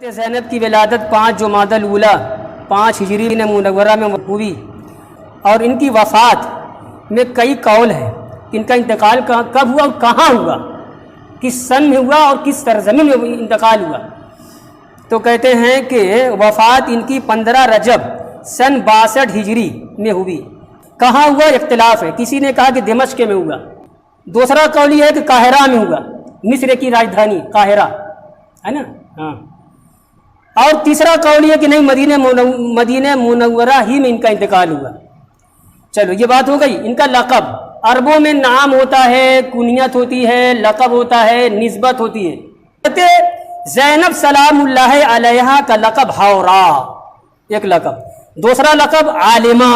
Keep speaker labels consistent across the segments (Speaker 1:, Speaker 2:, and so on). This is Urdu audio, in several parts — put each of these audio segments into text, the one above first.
Speaker 1: زینب کی ولادت 5 جمادی الاولیٰ 5 ہجری منورہ میں ہوئی، اور ان کی وفات میں کئی قول ہیں کہ ان کا انتقال کب ہوا اور کہاں ہوا، کس سن میں ہوا اور کس سرزمین میں انتقال ہوا۔ تو کہتے ہیں کہ وفات ان کی 15 رجب سن 62 ہجری میں ہوئی۔ کہاں ہوا اختلاف ہے، کسی نے کہا کہ دمشق میں ہوا، دوسرا قول یہ ہے کہ قاہرہ میں ہوا، مصر کی راجدھانی قاہرہ ہے نا، ہاں، اور تیسرا قول یہ کہ نہیں مدینہ منورہ ہی میں ان کا انتقال ہوا۔ چلو یہ بات ہو گئی۔ ان کا لقب، عربوں میں نام ہوتا ہے، کنیت ہوتی ہے، لقب ہوتا ہے، نسبت ہوتی ہے۔ زینب سلام اللہ علیہا کا لقب حورا، ایک لقب، دوسرا لقب عالمہ،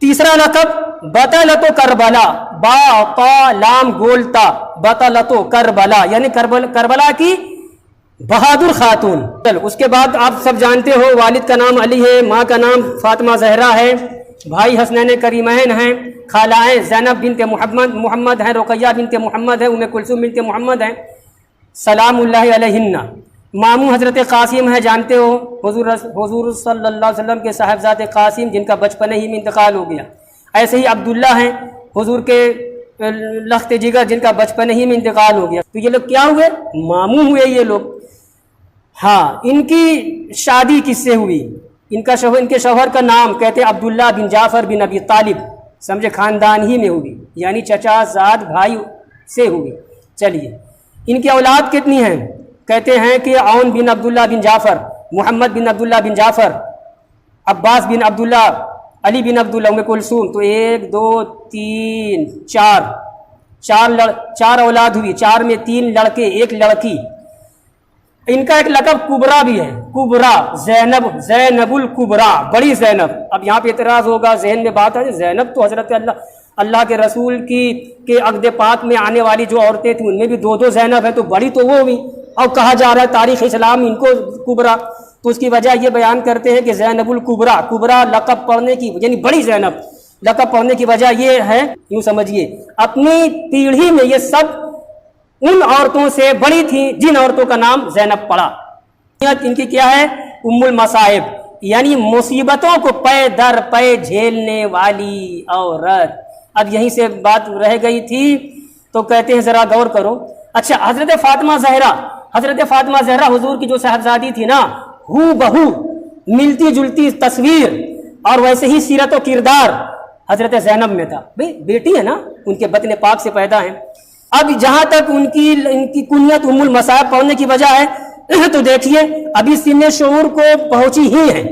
Speaker 1: تیسرا لقب بطلۃ کربلا، با تا لام گولتا، بطلۃ کربلا یعنی کربلا کی بہادر خاتون۔ چل اس کے بعد آپ سب جانتے ہو والد کا نام علی ہے، ماں کا نام فاطمہ زہرا ہے، بھائی حسنین کریمین ہیں، خالائیں زینب بنت محمد ہیں، رقیہ بنت محمد ہیں، ام کلثوم بنت محمد ہیں سلام اللہ علیہن۔ ماموں حضرت قاسم ہے، جانتے ہو حضور صلی اللہ علیہ وسلم کے صاحبزاد قاسم جن کا بچپنے ہی میں انتقال ہو گیا۔ ایسے ہی عبداللہ ہیں حضور کے لخت جگر جن کا بچپنے ہی میں انتقال ہو گیا۔ تو یہ لوگ کیا ہوئے؟ ماموں ہوئے یہ لوگ۔ ہاں، ان کی شادی کس سے ہوئی؟ ان کے شوہر کا نام کہتے ہیں عبداللہ بن جعفر بن ابی طالب، سمجھے خاندان ہی میں ہوئی، یعنی چچا زاد بھائی سے ہوئی۔ چلیے ان کی اولاد کتنی ہیں؟ کہتے ہیں کہ عون بن عبداللہ بن جعفر، محمد بن عبداللہ بن جعفر، عباس بن عبداللہ، علی بن عبداللہ، ام کلثوم۔ تو 1 2 3 4 اولاد ہوئی، 4 میں 3 لڑکے 1 لڑکی۔ ان کا ایک لقب کبرا بھی ہے، کبرا، زینب الکبرا، بڑی زینب۔ اب یہاں پہ اعتراض ہوگا، ذہن میں بات ہے، زینب تو حضرت اللہ کے رسول کے عقد پاک میں آنے والی جو عورتیں تھیں ان میں بھی 2 زینب ہیں، تو بڑی تو وہ ہوئی، اور کہا جا رہا ہے تاریخ اسلام ان کو کبرا۔ تو اس کی وجہ یہ بیان کرتے ہیں کہ زینب الکبرا، کبرا لقب پڑھنے کی یعنی بڑی زینب لقب پڑھنے کی وجہ یہ ہے، یوں سمجھیے اپنی پیڑھی میں یہ سب ان عورتوں سے بڑی تھیں جن عورتوں کا نام زینب پڑا۔ ان کی کیا ہے؟ ام المصائب، یعنی مصیبتوں کو پے در پے جھیلنے والی عورت۔ اب یہیں سے بات رہ گئی تھی تو کہتے ہیں ذرا غور کرو۔ اچھا، حضرت فاطمہ زہرا حضور کی جو صاحبزادی تھی نا، ہو بہو ملتی جلتی تصویر اور ویسے ہی سیرت و کردار حضرت زینب میں تھا۔ بھئی بیٹی ہے نا، ان کے بطن پاک سے پیدا ہیں۔ اب جہاں تک ان کی کنیت ام المصائب پڑھنے کی وجہ ہے تو دیکھیے ابھی سن شعور کو پہنچی ہی ہے،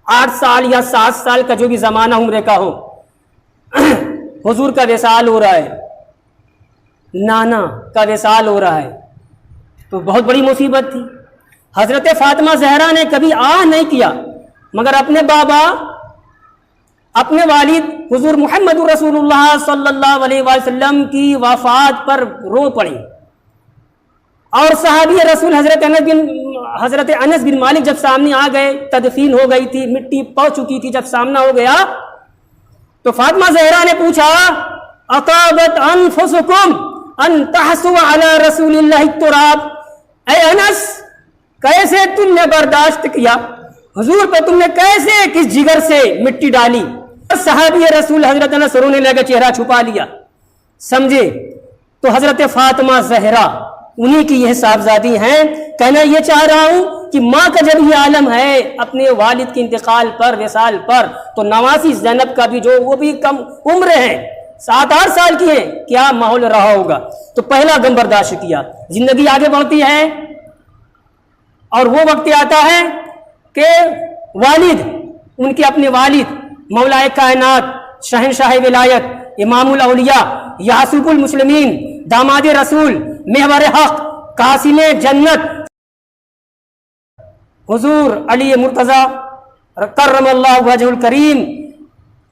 Speaker 1: 8 سال یا 7 سال کا جو بھی زمانہ عمر کا ہو، حضور کا وصال ہو رہا ہے، نانا کا وصال ہو رہا ہے، تو بہت بڑی مصیبت تھی۔ حضرت فاطمہ زہرا نے کبھی نہیں کیا، مگر اپنے بابا، اپنے والد حضور محمد رسول اللہ صلی اللہ علیہ وسلم کی وفات پر رو پڑی، اور صحابی رسول حضرت انس بن مالک جب سامنے آ گئے، تدفین ہو گئی تھی، مٹی پڑ چکی تھی، جب سامنا ہو گیا تو فاطمہ زہرا نے پوچھا اطابت انفسکم ان تحسوا علی رسول اللہ التراب، اے انس کیسے تم نے برداشت کیا، حضور پہ تم نے کیسے کس جگر سے مٹی ڈالی؟ صحابی رسول حضرت انس رونے لگے، چہرہ چھپا لیا، سمجھے؟ تو حضرت فاطمہ زہرا انہی کی یہ صاحبزادی ہیں۔ کہنا یہ چاہ رہا ہوں کہ ماں کا جب یہ عالم ہے اپنے والد کے انتقال پر، وصال پر، تو نواسی زینب کا بھی جو وہ بھی کم عمر ہے، 7-8 سال کی ہے، کیا ماحول رہا ہوگا؟ تو پہلا غم برداشت کیا۔ زندگی آگے بڑھتی ہے اور وہ وقت آتا ہے کہ والد، ان کے اپنے والد مولا کائنات، شہنشاہ ولایت، امام الاولیاء، یعصوب المسلمین، داماد رسول، محور حق، قاسم جنت، حضور علی مرتضی کرم اللہ وجہ الکریم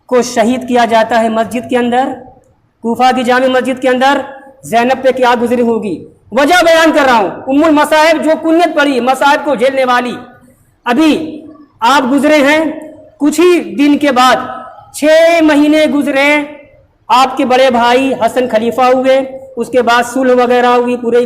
Speaker 1: کو شہید کیا جاتا ہے مسجد کے اندر، کوفہ کی جامع مسجد کے اندر۔ زینب پہ کیا گزری ہوگی، وجہ بیان کر رہا ہوں۔ ام المصائب جو کنیت پڑی، مصائب کو جھیلنے والی، ابھی آپ گزرے ہیں کچھ ہی دن کے بعد، 6 مہینے گزرے، آپ کے بڑے بھائی حسن خلیفہ ہوئے، اس کے بعد صلح وغیرہ ہوئی، پورے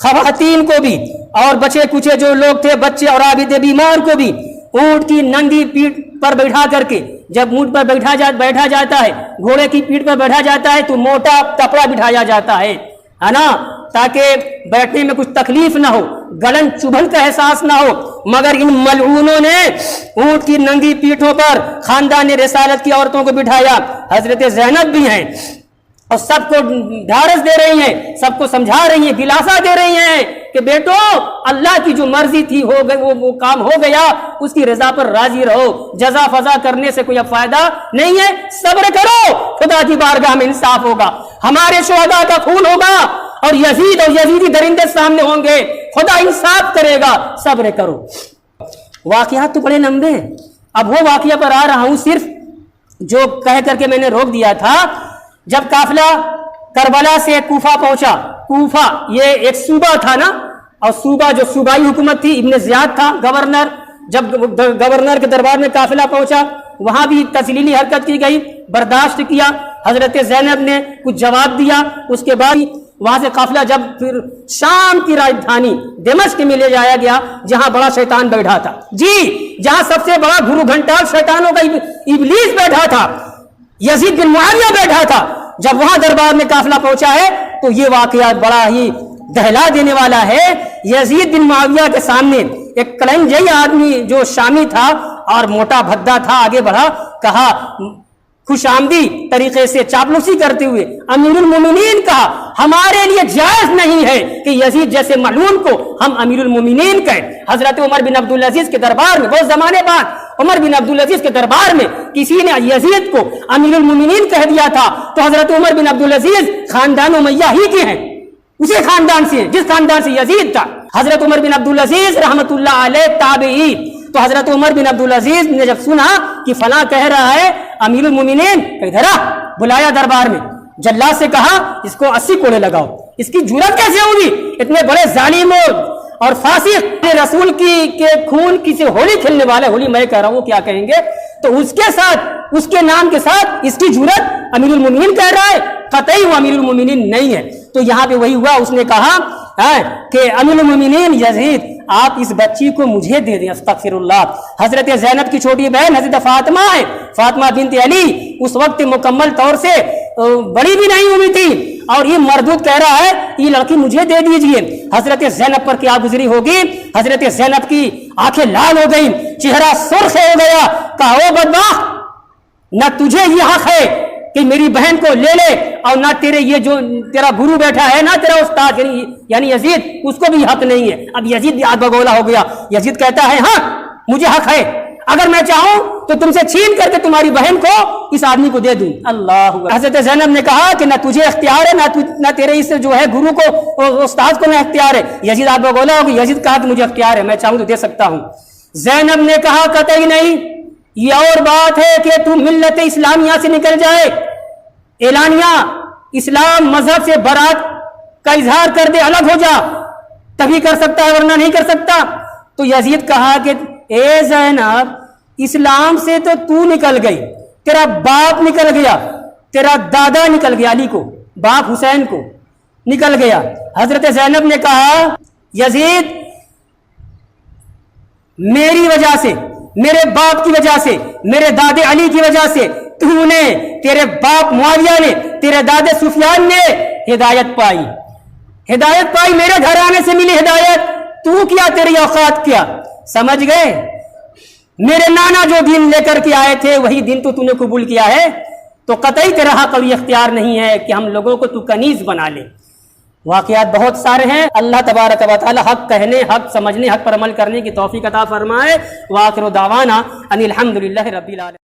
Speaker 1: خواتین کو بھی اور بچے کچے جو لوگ تھے بچے اور عابد بیمار کو بھی اونٹ کی ننگی پیٹھ پر بیٹھا کر کے، جب اونٹ پر بیٹھا جاتا ہے، گھوڑے کی پیٹھ پر بیٹھا جاتا ہے تو موٹا کپڑا بٹھایا جاتا ہے نا، تاکہ بیٹھنے میں کچھ تکلیف نہ ہو، گلن چبھن کا احساس نہ ہو۔ مگر ان ملعونوں نے اونٹ کی ننگی پیٹھوں پر خاندان رسالت کی عورتوں کو بٹھایا، حضرت زینب بھی ہیں، اور سب کو ڈھارس دے رہی ہیں، سب کو سمجھا رہی ہیں، دلاسا دے رہی ہیں کہ بیٹو اللہ کی جو مرضی تھی ہو گئی، وہ کام ہو گیا، اس کی رضا پر راضی رہو، جزا فضا کرنے سے کوئی اب فائدہ نہیں ہے، صبر کرو، خدا کی بارگاہ میں انصاف ہوگا، ہمارے شہداء کا خون ہوگا اور یزید اور یزیدی درندے سامنے ہوں گے، خدا انصاف کرے گا، صبر کرو۔ واقعات تو بڑے لمبے ہیں، اب وہ واقعہ پر آ رہا ہوں صرف جو کہہ کر کے میں نے روک دیا تھا۔ جب قافلہ کربلا سے کوفہ پہنچا، کوفہ یہ ایک صوبہ تھا نا، اور صوبہ جو صوبائی حکومت تھی، ابن زیاد تھا گورنر، جب گورنر کے دربار میں قافلہ پہنچا وہاں بھی تسلیلی حرکت کی گئی، برداشت کیا، حضرت زینب نے کچھ جواب دیا، اس کے بعد وہاں سے قافلہ جب پھر شام کی راجدھانی دمشق میں لے جایا گیا، جہاں بڑا شیطان بیٹھا تھا، جی جہاں سب سے بڑا گھرو گھنٹال شیطانوں کا ابلیس بیٹھا تھا، یزید بن معاویہ بیٹھا تھا۔ جب وہاں دربار میں قافلہ پہنچا ہے تو یہ واقعہ بڑا ہی دہلا دینے والا ہے۔ یزید بن معاویہ کے سامنے ایک کلنجئی آدمی جو شامی تھا اور موٹا بھدا تھا، آگے بڑھا، کہا خوش آمدی طریقے سے چاپلوسی کرتے ہوئے، امیر المومنین کہا ہمارے لیے جائز نہیں ہے کہ یزید جیسے ملعون کو ہم امیر المومنین کہیں۔ حضرت عمر بن عبدالعزیز کے دربار میں بہت زمانے بعد عمر بن عبدالعزیز کے دربار میں کسی نے یزید کو امیر المومنین کہہ دیا تھا، تو حضرت عمر بن عبدالعزیز خاندان امیہ ہی کے ہیں، اسی خاندان سے جس خاندان سے یزید تھا۔ حضرت عمر بن عبدالعزیز رحمت اللہ علیہ تابعی، تو حضرت عمر بن عبدالعزیز نے جب سنا کہ فلاں کہہ رہا ہے امیر المومنین، ادھر آ، بلایا دربار میں، جلاد سے کہا اس کو 80 کوڑے لگاؤ۔ اس کی جرأت کیسے ہوگی، اتنے بڑے ظالم اور فاسق رسول کے خون کی سے ہولی کھیلنے والے، ہولی میں کہہ رہا ہوں وہ کیا کہیں گے، تو اس کے ساتھ اس کے نام کے ساتھ اس کی جرأت امیر المومنین کہہ رہا ہے، قطعی وہ امیر المومنین نہیں ہے۔ تو یہاں پہ وہی ہوا، اس نے کہا کہ امیر المومنین یزید آپ اس بچی کو مجھے دے دیں، استغفر اللہ۔ حضرت زینب کی چھوٹی بہن حضرت فاطمہ ہے، فاطمہ بنت علی، اس وقت مکمل طور سے بڑی بھی نہیں ہوئی تھی، اور یہ مردود کہہ رہا ہے یہ لڑکی مجھے دے دیجئے۔ حضرت زینب پر کیا گزری ہوگی، حضرت زینب کی آنکھیں لال ہو گئی، چہرہ سرخ ہو گیا، کہا او بدبخت، نہ تجھے یہ حق ہے کہ میری بہن کو لے لے، اور نہ تیرے یہ جو تیرا گرو بیٹھا ہے، نہ تیرا استاد یعنی یزید، اس کو بھی حق نہیں ہے۔ اب یزید بھی آدھ بگولا ہو گیا، یزید کہتا ہے ہاں مجھے حق ہے، اگر میں چاہوں تو تم سے چھین کر کے تمہاری بہن کو اس آدمی کو دے دوں۔ اللہ، حضرت زینب نے کہا کہ نہ تجھے اختیار ہے، نہ تیرے اس جو ہے گرو کو استاد کو نہ اختیار ہے۔ یزید آدھ بگولا ہو گیا، یزید کہا کہ مجھے اختیار ہے، میں چاہوں تو دے سکتا ہوں۔ زینب نے کہا قطعی نہیں، یہ اور بات ہے کہ تم ملت اسلامیہ سے نکل جائے، اعلانیہ اسلام مذہب سے برات کا اظہار کر دے، الگ ہو جا، تبھی کر سکتا ہے ورنہ نہیں کر سکتا۔ تو یزید کہا کہ اے زینب، اسلام سے تو تو نکل گئی، تیرا باپ نکل گیا، تیرا دادا نکل گیا، علی کو، باپ حسین کو نکل گیا۔ حضرت زینب نے کہا یزید میری وجہ سے، میرے باپ کی وجہ سے، میرے دادے علی کی وجہ سے تو نے، تیرے باپ معاویہ نے، تیرے دادے سفیان نے ہدایت پائی، ہدایت پائی، میرے گھرانے سے ملی ہدایت، تو کیا، تیری اوقات کیا، سمجھ گئے؟ میرے نانا جو دین لے کر کے آئے تھے وہی دین تو نے قبول کیا ہے، تو قطعی تیرا حق اور اختیار نہیں ہے کہ ہم لوگوں کو تو کنیز بنا لے۔ واقعات بہت سارے ہیں، اللہ تبارک و تعالی حق کہنے، حق سمجھنے، حق پر عمل کرنے کی توفیق عطا فرمائے۔ وآخر دعوانا ان الحمدللہ رب العالمین۔